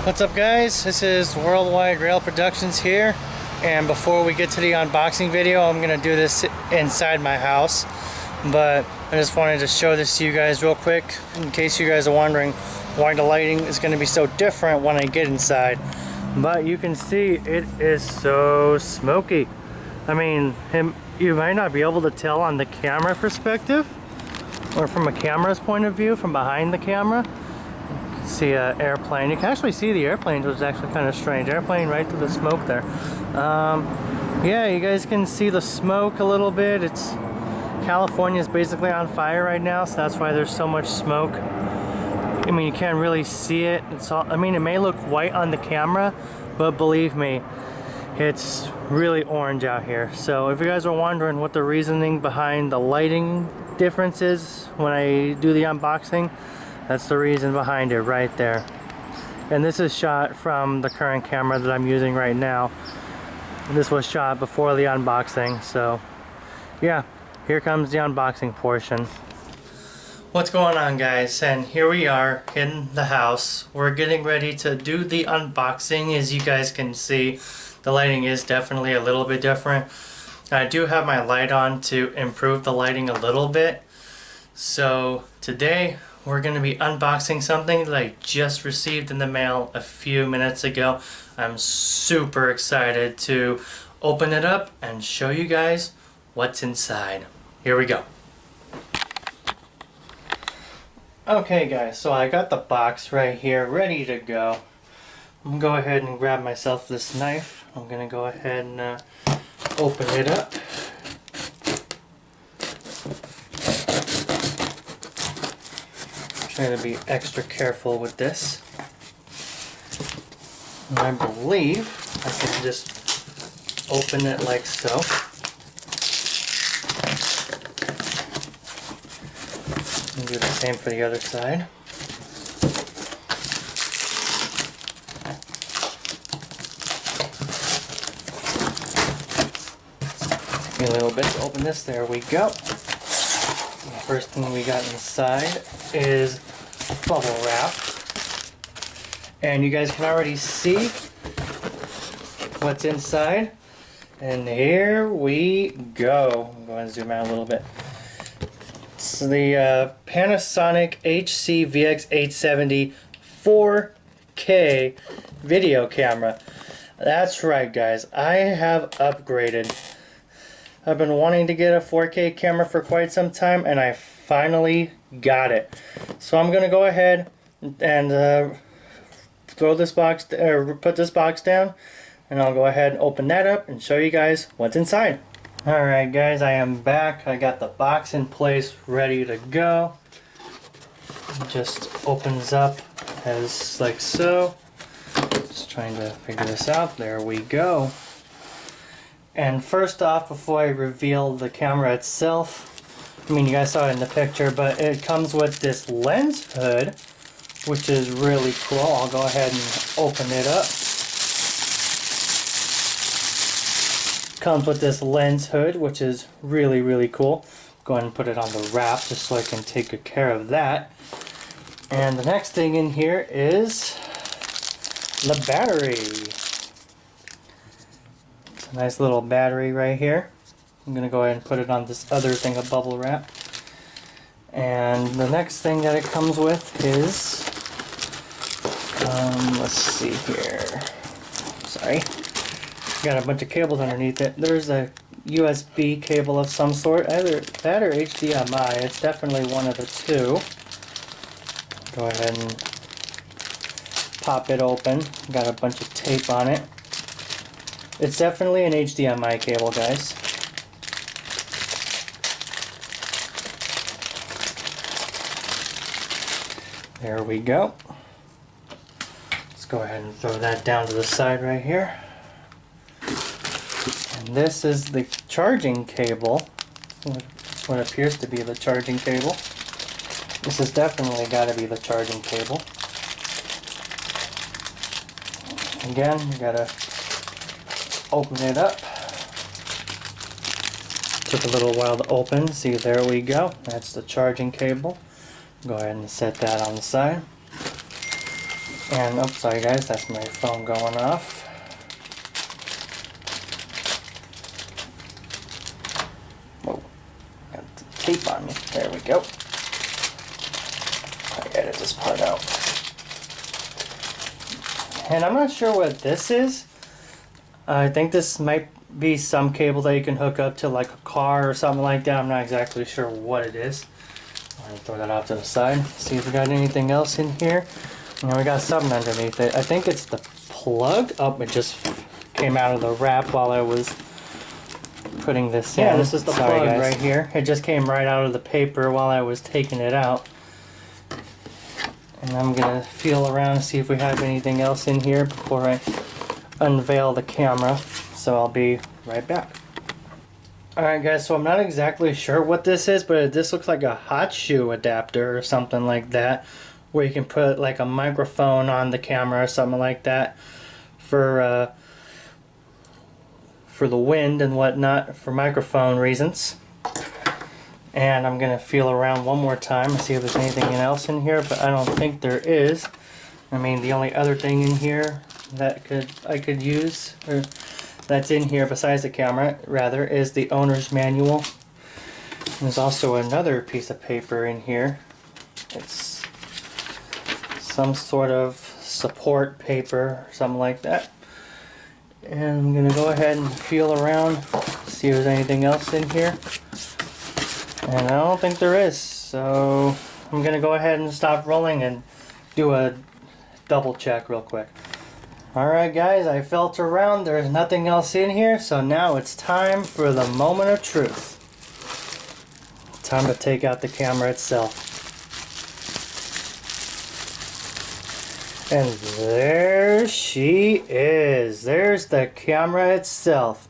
What's up, guys? This is Worldwide Rail Productions here, and before we get to the unboxing video, I'm gonna do this inside my house, but I just wanted to show this to you guys real quick in case you guys are wondering why the lighting is going to be so different when I get inside. But you can see it is so smoky. I mean, you might not be able to tell on the camera perspective or from a camera's point of view from behind the camera. You can see an airplane. You can actually see the airplane, which is actually kind of strange. Airplane right through the smoke there. Yeah, you guys can see the smoke a little bit. California is basically on fire right now, so that's why there's so much smoke. I mean, you can't really see it. I mean, it may look white on the camera, but believe me, it's really orange out here. So if you guys are wondering what the reasoning behind the lighting difference is when I do the unboxing, that's the reason behind it right there. And this is shot from the current camera that I'm using right now. This was shot before the unboxing, so yeah. Here comes the unboxing portion. What's going on, guys? And here we are in the house. We're getting ready to do the unboxing. As you guys can see, the lighting is definitely a little bit different. I do have my light on to improve the lighting a little bit. So today we're going to be unboxing something that I just received in the mail a few minutes ago. I'm super excited to open it up and show you guys what's inside. Here we go. Okay, guys, so I got the box right here ready to go. I'm gonna go ahead and grab myself this knife. I'm gonna go ahead and open it up. Try to be extra careful with this. And I believe I can just open it like so. And do the same for the other side. Give me a little bit to open this. There we go. The first thing we got inside is bubble wrap. And you guys can already see what's inside. And here we go. I'm going to zoom out a little bit. It's the Panasonic HC-VX870 4K video camera. That's right, guys. I have upgraded. I've been wanting to get a 4K camera for quite some time, and I finally got it. So I'm gonna go ahead and put this box down, and I'll go ahead and open that up and show you guys what's inside. Alright, guys, I am back. I got the box in place, ready to go. It just opens up as like so. Just trying to figure this out. There we go. And first off, before I reveal the camera itself, I mean, you guys saw it in the picture, but it comes with this lens hood, which is really cool. I'll go ahead and open it up. Comes with this lens hood, which is really, really cool. Go ahead and put it on the wrap just so I can take good care of that. And the next thing in here is the battery. It's a nice little battery right here. I'm gonna go ahead and put it on this other thing of bubble wrap. And the next thing that it comes with is, let's see here. Sorry. Got a bunch of cables underneath it. There's a USB cable of some sort, either that or HDMI. It's definitely one of the two. Go ahead and pop it open. Got a bunch of tape on it. It's definitely an HDMI cable, guys. There we go. Let's go ahead and throw that down to the side right here. And this is the charging cable. What appears to be the charging cable. This has definitely got to be the charging cable. Again, you gotta open it up. Took a little while to open. See, there we go. That's the charging cable. Go ahead and set that on the side. And, oops, sorry guys, that's my phone going off. Whoa, got the tape on me. There we go. I edit this part out. And I'm not sure what this is. I think this might be some cable that you can hook up to like a car or something like that. I'm not exactly sure what it is. I'm gonna throw that off to the side. See if we got anything else in here. And we got something underneath it. I think it's the plug. Oh, it just came out of the wrap while I was putting this in. Yeah, this is the plug right here. It just came right out of the paper while I was taking it out. And I'm gonna feel around and see if we have anything else in here before I unveil the camera. So I'll be right back. Alright guys, so I'm not exactly sure what this is, but this looks like a hot shoe adapter or something like that, where you can put like a microphone on the camera or something like that for the wind and whatnot, for microphone reasons. And I'm gonna feel around one more time and see if there's anything else in here, but I don't think there is. I mean, the only other thing in here that I could use, or that's in here besides the camera, rather, is the owner's manual. There's also another piece of paper in here. It's some sort of support paper or something like that. And I'm gonna go ahead and feel around, see if there's anything else in here. And I don't think there is, so I'm gonna go ahead and stop rolling and do a double check real quick. Alright guys, I felt around, there's nothing else in here, so now it's time for the moment of truth. It's time to take out the camera itself. And there she is. There's the camera itself.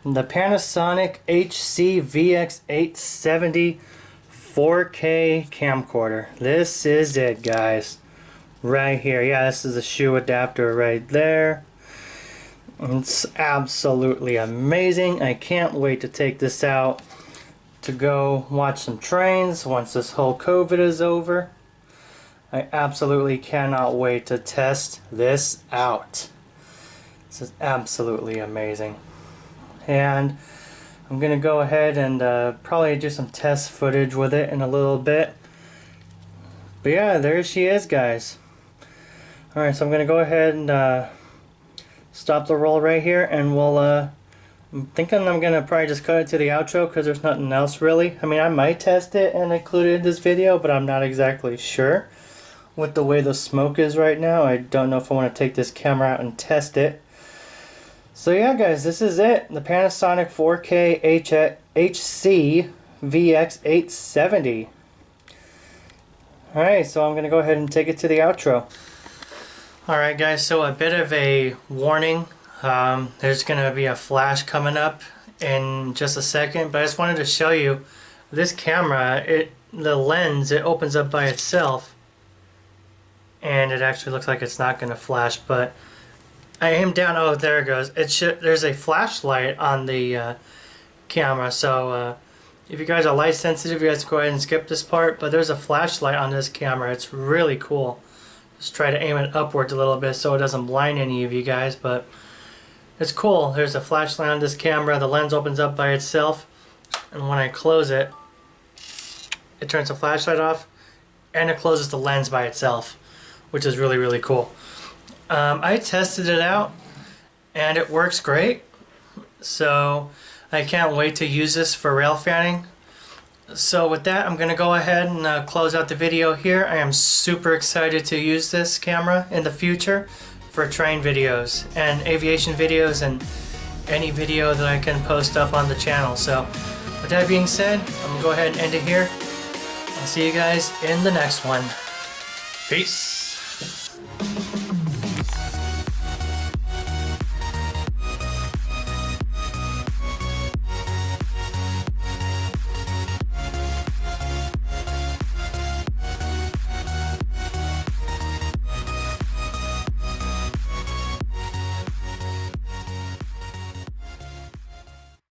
The Panasonic HC-VX870 4K camcorder. This is it, guys. Right here. Yeah, this is a shoe adapter right there. It's absolutely amazing. I can't wait to take this out to go watch some trains once this whole COVID is over. I absolutely cannot wait to test this out. This is absolutely amazing. And I'm going to go ahead and probably do some test footage with it in a little bit. But yeah, there she is, guys. Alright, so I'm going to go ahead and stop the roll right here, and we'll, I'm thinking I'm going to probably just cut it to the outro because there's nothing else really. I mean, I might test it and include it in this video, but I'm not exactly sure. With the way the smoke is right now, I don't know if I want to take this camera out and test it. So yeah guys, this is it. The Panasonic 4K HC VX870. Alright, so I'm going to go ahead and take it to the outro. Alright guys, so a bit of a warning. There's going to be a flash coming up in just a second, but I just wanted to show you this camera, the lens, it opens up by itself. And it actually looks like it's not going to flash, but I aim down. Oh, there it goes. There's a flashlight on the camera, so if you guys are light sensitive, you guys go ahead and skip this part. But there's a flashlight on this camera. It's really cool. Just try to aim it upwards a little bit so it doesn't blind any of you guys, but it's cool. There's a flashlight on this camera. The lens opens up by itself, and when I close it, it turns the flashlight off, and it closes the lens by itself, which is really, really cool. I tested it out and it works great, so I can't wait to use this for rail fanning. So with that, I'm going to go ahead and close out the video here. I am super excited to use this camera in the future for train videos and aviation videos and any video that I can post up on the channel. So with that being said, I'm going to go ahead and end it here. I'll see you guys in the next one. Peace.